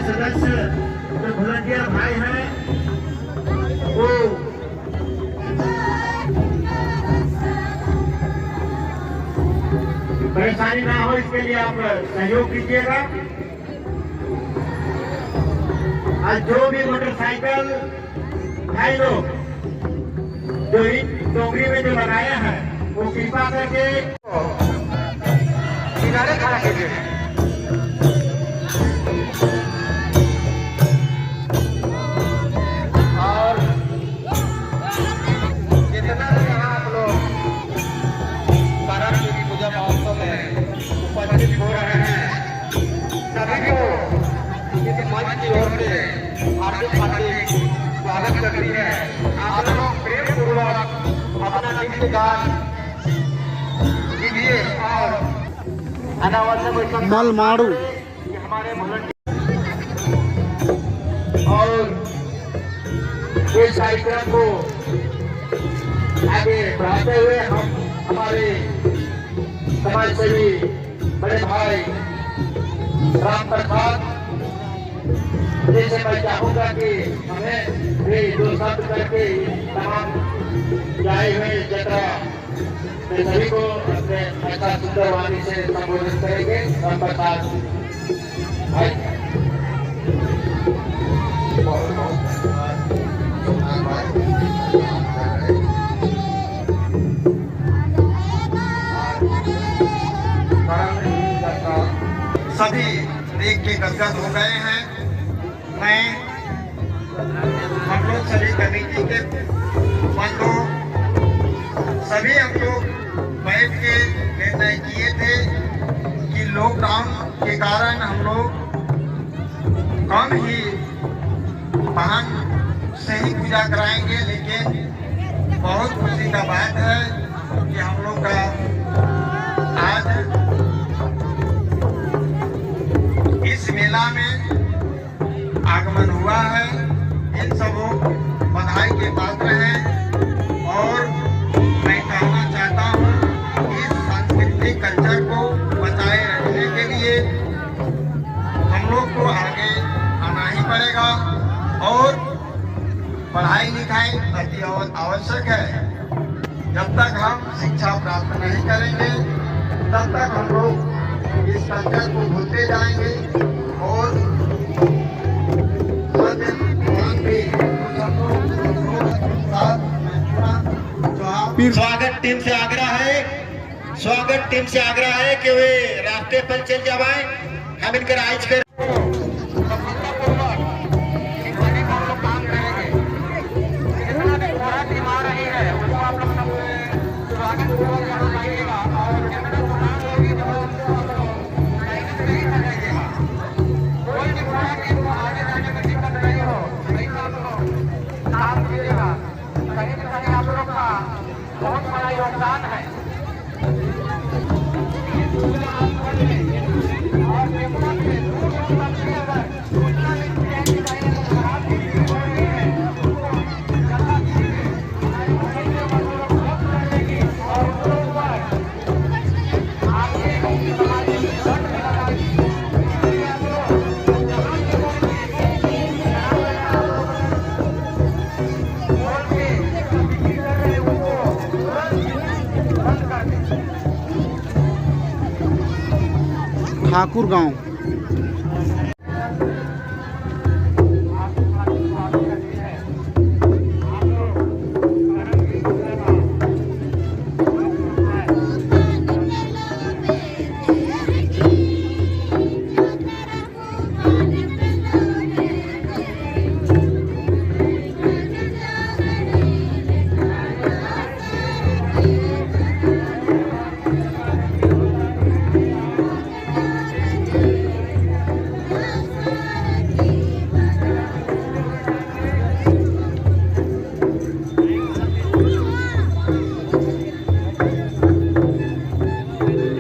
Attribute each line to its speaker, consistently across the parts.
Speaker 1: सदस्य जो वॉलंटियर भाई हैं वो परेशानी ना हो इसके लिए आप सहयोग कीजिएगा। आज जो भी मोटरसाइकिल भाई लोग जो इन टोकरी में जो लगाया है वो कृपा करके किनारे खड़ा कीजिए। हार्दिक हार्दिक स्वागत करती है। आप लोग प्रेम पूर्वक अपना गीतगान कीजिए और अनावश्यक
Speaker 2: मल मारू
Speaker 1: हमारे और इस कार्यक्रम को आगे बढ़ाते हुए हम हमारे समाज सेवी बड़े भाई राम प्रसाद जैसे मैं चाहूंगा कि हमें भी दो शब्द करके तमाम जाए हुए जगह सभी को अपने ऐसा सुंदर वाणी से संबोधित करेंगे। राम प्रसाद भाई
Speaker 3: सभी देख के गदगद हो गए हैं। मैं हम लोग सभी कमेटी के बंधु सभी हम लोग बैठ के निर्णय किए थे कि लॉकडाउन के कारण हम लोग कम ही वाहन से ही पूजा कराएंगे, लेकिन बहुत खुशी का बात है कि हम लोग का आज इस मेला में आगमन हुआ है। इन सबों बधाई के पात्र हैं और मैं कहना चाहता हूँ कि इस सांस्कृतिक कल्चर को बचाए रखने के लिए हम लोग को आगे आना ही पड़ेगा और पढ़ाई लिखाई अति आवश्यक है। जब तक हम शिक्षा प्राप्त नहीं करेंगे तब तक हम लोग इस कल्चर को भूलते जाएंगे और
Speaker 1: स्वागत टीम से आग्रह है कि वे रास्ते पर चल जाए। हम इनकर आइज कर
Speaker 2: बहुत बड़ा योगदान है।
Speaker 4: ठाकुर गांव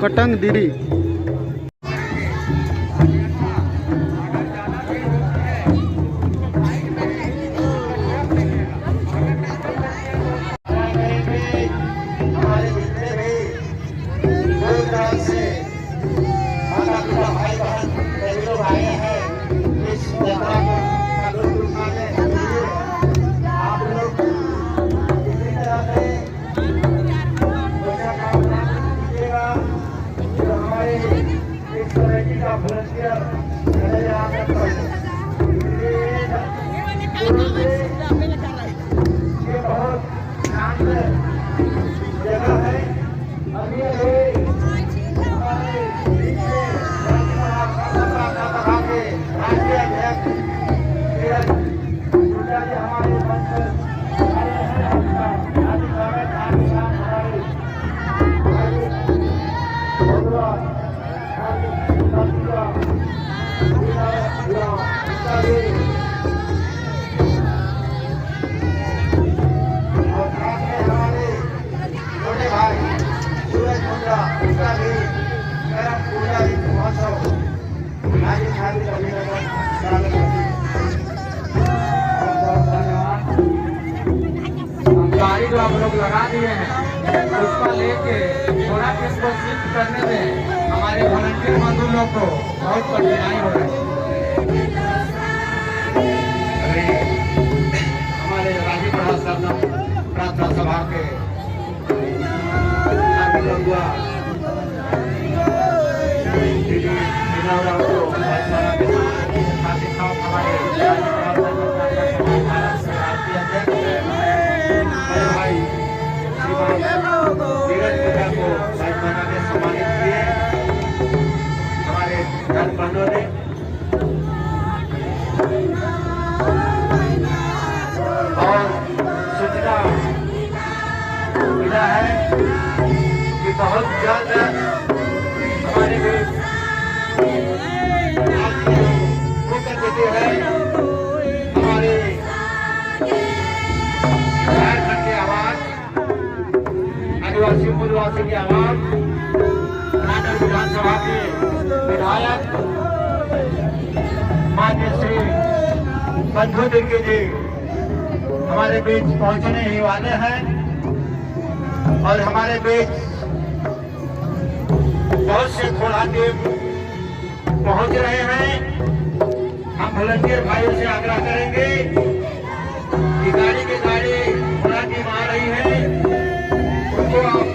Speaker 4: कटंग दिरी
Speaker 2: गाड़ी जो आप लोग लगा दिए हैं उसको लेके थोड़ा इसको शिफ्ट करने में हमारे वॉलंटियर मजदूर लोग को बहुत कठिनाई हो रही है। हमारे राजीव प्रसाद प्रार्थना सभा के
Speaker 1: बहुत जल्द हमारे मुख्य अतिथि है हमारे झारखंड के आवाज शिवपुरवासी की आवाज कर्नाटक विधानसभा के विधायक मान्य श्री बंधु तिर्की जी हमारे बीच पहुंचने ही वाले हैं और हमारे बीच बहुत से खोलाटे पहुंच रहे हैं। हम वॉलंटियर भाइयों से आग्रह करेंगे कि गाड़ी के गाड़ी खोलाटी आ रही है, उनको आप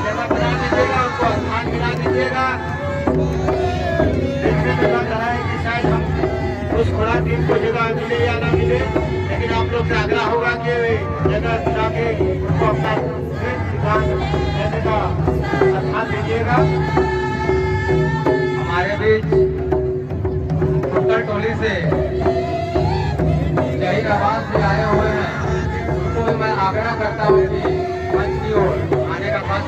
Speaker 1: जगह बना दीजिएगा, उनको स्थान मिला दीजिएगा। देखने में लग रहा है कि शायद हम उस खोला टीम को जगह मिले या ना मिले, लेकिन आप लोग से आग्रह होगा कि जगह मिला के उनको अपना स्थान देने का स्थान दीजिएगा।
Speaker 2: हमारे बीच उत्तर टोली से जहीर आवाज भी आए हुए हैं, उनको भी मैं आग्रह करता हूँ कि मंच की ओर आने का मंच